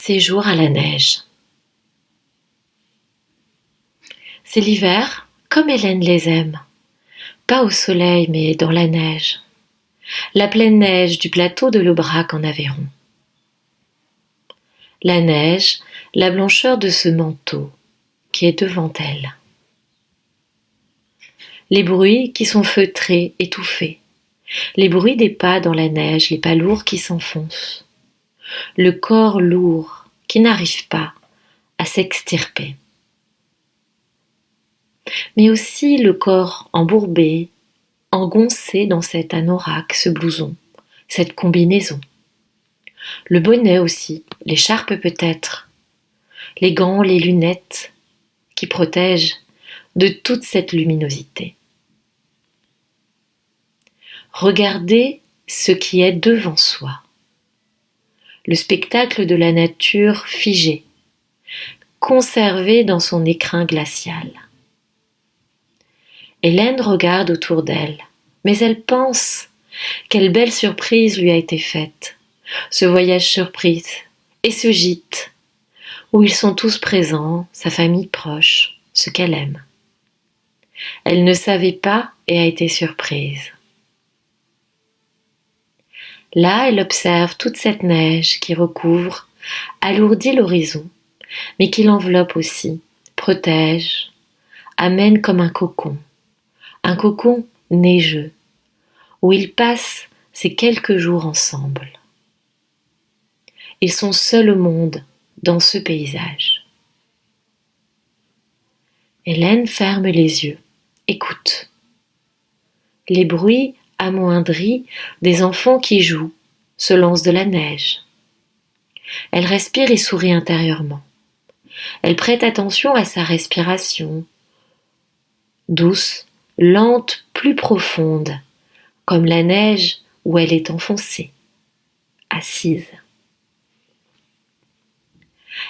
Séjour à la neige. C'est l'hiver, comme Hélène les aime. Pas au soleil, mais dans la neige. La pleine neige du plateau de l'Aubrac en Aveyron. La neige, la blancheur de ce manteau qui est devant elle. Les bruits qui sont feutrés, étouffés. Les bruits des pas dans la neige, les pas lourds qui s'enfoncent. Le corps lourd qui n'arrive pas à s'extirper. Mais aussi le corps embourbé, engoncé dans cet anorak, ce blouson, cette combinaison. Le bonnet aussi, l'écharpe peut-être, les gants, les lunettes qui protègent de toute cette luminosité. Regardez ce qui est devant soi. Le spectacle de la nature figée, conservé dans son écrin glacial. Hélène regarde autour d'elle, mais elle pense quelle belle surprise lui a été faite, ce voyage surprise et ce gîte, où ils sont tous présents, sa famille proche, ce qu'elle aime. Elle ne savait pas et a été surprise. Là, elle observe toute cette neige qui recouvre, alourdit l'horizon, mais qui l'enveloppe aussi, protège, amène comme un cocon neigeux, où ils passent ces quelques jours ensemble. Ils sont seuls au monde dans ce paysage. Hélène ferme les yeux, écoute. Les bruits amoindris des enfants qui jouent, se lancent de la neige. Elle respire et sourit intérieurement. Elle prête attention à sa respiration, douce, lente, plus profonde, comme la neige où elle est enfoncée, assise.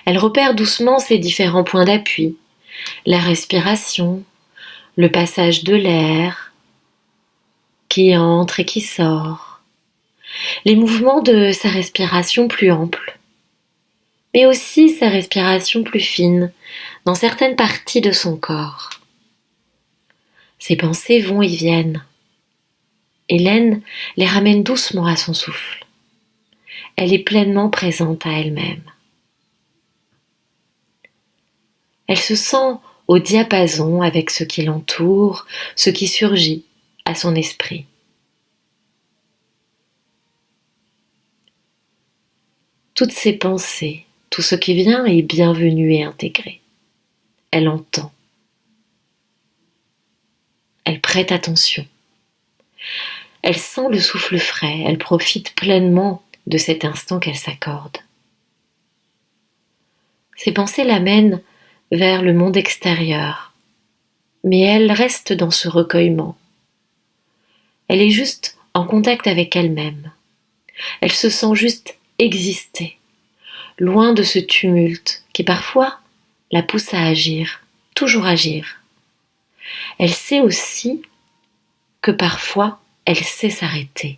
Elle repère doucement ses différents points d'appui, la respiration, le passage de l'air qui entre et qui sort, les mouvements de sa respiration plus ample, mais aussi sa respiration plus fine dans certaines parties de son corps. Ses pensées vont et viennent. Hélène les ramène doucement à son souffle. Elle est pleinement présente à elle-même. Elle se sent au diapason avec ce qui l'entoure, ce qui surgit à son esprit. Toutes ses pensées, tout ce qui vient est bienvenu et intégré. Elle entend. Elle prête attention. Elle sent le souffle frais, elle profite pleinement de cet instant qu'elle s'accorde. Ses pensées l'amènent vers le monde extérieur, mais elle reste dans ce recueillement. Elle est juste en contact avec elle-même. Elle se sent juste exister, loin de ce tumulte qui parfois la pousse à agir, toujours agir. Elle sait aussi que parfois elle sait s'arrêter,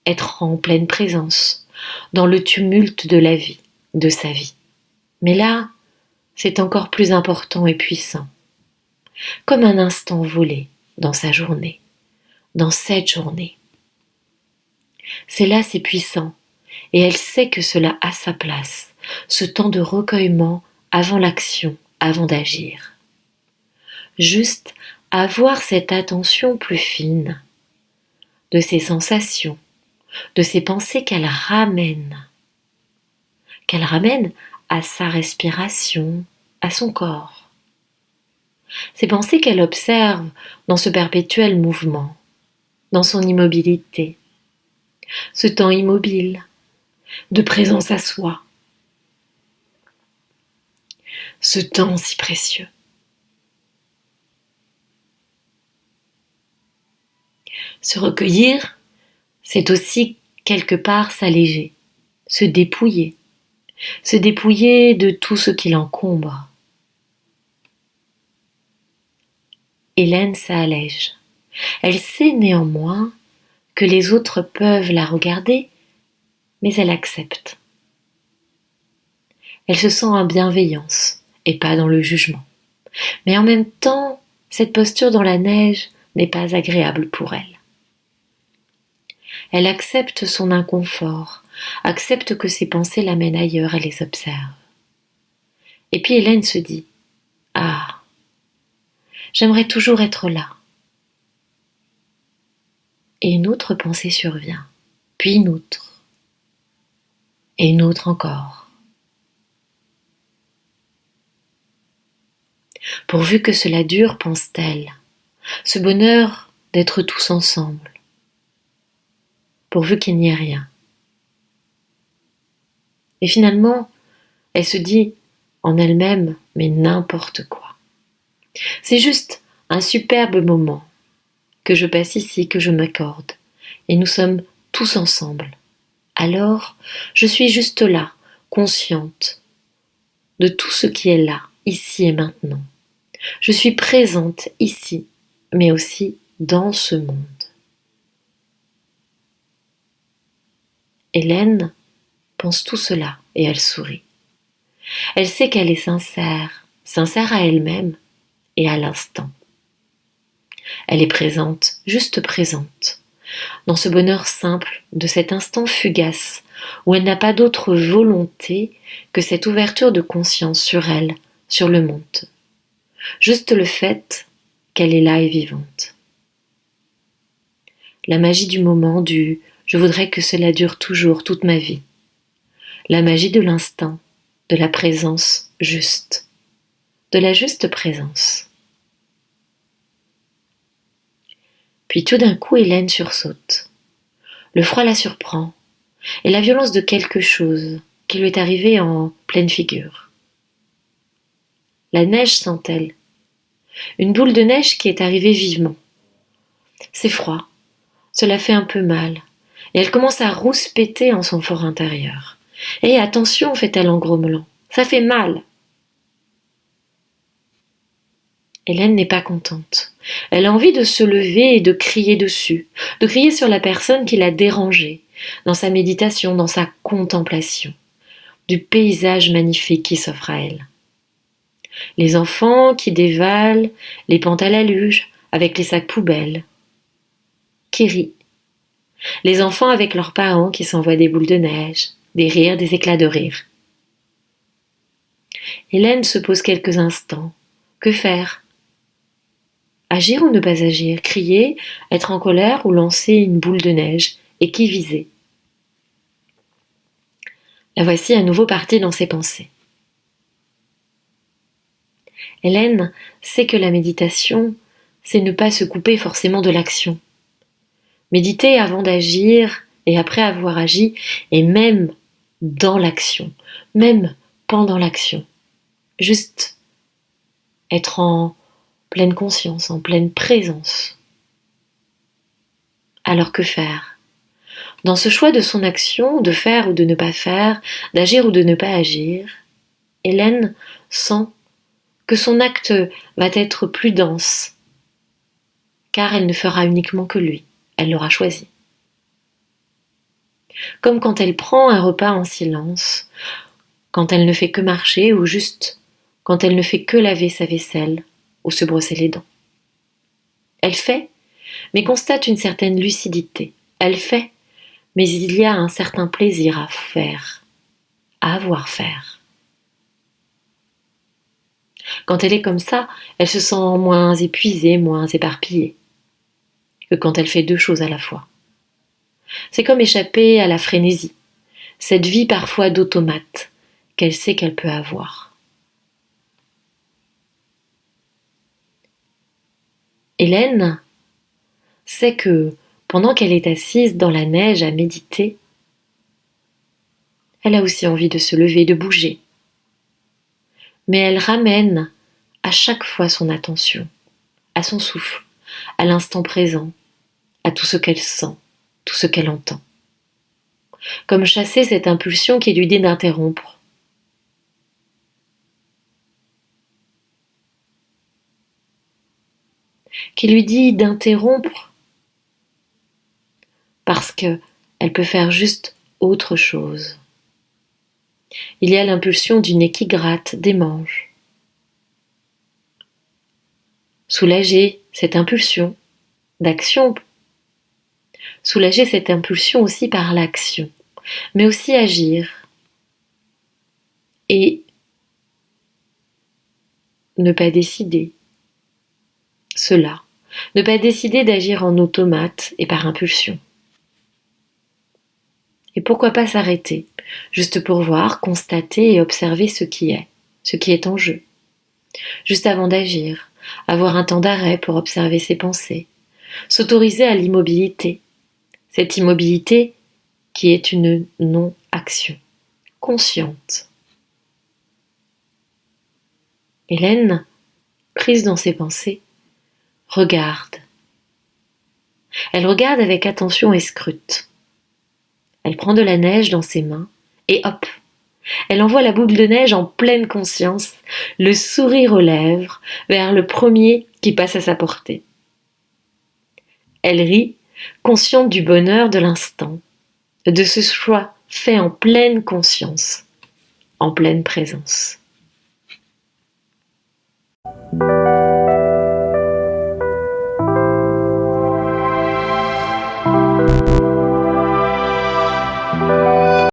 être en pleine présence, dans le tumulte de la vie, de sa vie. Mais là, c'est encore plus important et puissant, comme un instant volé dans sa journée, dans cette journée. C'est là, c'est puissant, et elle sait que cela a sa place, ce temps de recueillement avant l'action, avant d'agir. Juste avoir cette attention plus fine de ses sensations, de ses pensées qu'elle ramène à sa respiration, à son corps. Ces pensées qu'elle observe dans ce perpétuel mouvement, dans son immobilité, ce temps immobile, de présence à soi, ce temps si précieux. Se recueillir, c'est aussi quelque part s'alléger, se dépouiller de tout ce qui l'encombre. Hélène s'allège. Elle sait néanmoins que les autres peuvent la regarder, mais elle accepte. Elle se sent en bienveillance et pas dans le jugement. Mais en même temps, cette posture dans la neige n'est pas agréable pour elle. Elle accepte son inconfort, accepte que ses pensées l'amènent ailleurs, elle les observe. Et puis Hélène se dit « Ah, j'aimerais toujours être là. » Et une autre pensée survient, puis une autre, et une autre encore. Pourvu que cela dure, pense-t-elle, ce bonheur d'être tous ensemble, pourvu qu'il n'y ait rien. Et finalement, elle se dit en elle-même, mais n'importe quoi. C'est juste un superbe moment que je passe ici, que je m'accorde, et nous sommes tous ensemble. Alors, je suis juste là, consciente de tout ce qui est là, ici et maintenant. Je suis présente ici, mais aussi dans ce monde. Hélène pense tout cela et elle sourit. Elle sait qu'elle est sincère, sincère à elle-même et à l'instant. Elle est présente, juste présente, dans ce bonheur simple de cet instant fugace où elle n'a pas d'autre volonté que cette ouverture de conscience sur elle, sur le monde. Juste le fait qu'elle est là et vivante. La magie du moment du « je voudrais que cela dure toujours, toute ma vie ». La magie de l'instant, de la présence juste, de la juste présence. Puis tout d'un coup, Hélène sursaute. Le froid la surprend, et la violence de quelque chose qui lui est arrivé en pleine figure. La neige sent-elle. Une boule de neige qui est arrivée vivement. C'est froid, cela fait un peu mal, et elle commence à rouspéter en son fort intérieur. « Et attention » fait-elle en grommelant, « ça fait mal !» Hélène n'est pas contente. Elle a envie de se lever et de crier dessus, de crier sur la personne qui l'a dérangée, dans sa méditation, dans sa contemplation, du paysage magnifique qui s'offre à elle. Les enfants qui dévalent les pentes à la luge avec les sacs poubelles, qui rient. Les enfants avec leurs parents qui s'envoient des boules de neige, des rires, des éclats de rire. Hélène se pose quelques instants. Que faire ? Agir ou ne pas agir ? Crier, être en colère ou lancer une boule de neige ? Et qui viser ? La voici à nouveau partie dans ses pensées. Hélène sait que la méditation, c'est ne pas se couper forcément de l'action. Méditer avant d'agir et après avoir agi, et même dans l'action, même pendant l'action. Juste être en pleine conscience, en pleine présence. Alors que faire ? Dans ce choix de son action, de faire ou de ne pas faire, d'agir ou de ne pas agir, Hélène sent que son acte va être plus dense, car elle ne fera uniquement que lui, elle l'aura choisi. Comme quand elle prend un repas en silence, quand elle ne fait que marcher ou juste quand elle ne fait que laver sa vaisselle ou se brosser les dents. Elle fait, mais constate une certaine lucidité. Elle fait, mais il y a un certain plaisir à faire, à avoir faire. Quand elle est comme ça, elle se sent moins épuisée, moins éparpillée que quand elle fait deux choses à la fois. C'est comme échapper à la frénésie, cette vie parfois d'automate qu'elle sait qu'elle peut avoir. Hélène sait que pendant qu'elle est assise dans la neige à méditer, elle a aussi envie de se lever, de bouger. Mais elle ramène à chaque fois son attention, à son souffle, à l'instant présent, à tout ce qu'elle sent, tout ce qu'elle entend. Comme chasser cette impulsion qui lui dit d'interrompre. Qui lui dit d'interrompre parce qu'elle peut faire juste autre chose. Il y a l'impulsion du nez qui gratte, des manches. Soulager cette impulsion d'action. Soulager cette impulsion aussi par l'action, mais aussi agir. Et ne pas décider cela, ne pas décider d'agir en automate et par impulsion. Et pourquoi pas s'arrêter, juste pour voir, constater et observer ce qui est en jeu. Juste avant d'agir, avoir un temps d'arrêt pour observer ses pensées, s'autoriser à l'immobilité, cette immobilité qui est une non-action, consciente. Hélène, prise dans ses pensées, regarde. Elle regarde avec attention et scrute. Elle prend de la neige dans ses mains et hop, elle envoie la boule de neige en pleine conscience, le sourire aux lèvres, vers le premier qui passe à sa portée. Elle rit, consciente du bonheur de l'instant, de ce choix fait en pleine conscience, en pleine présence.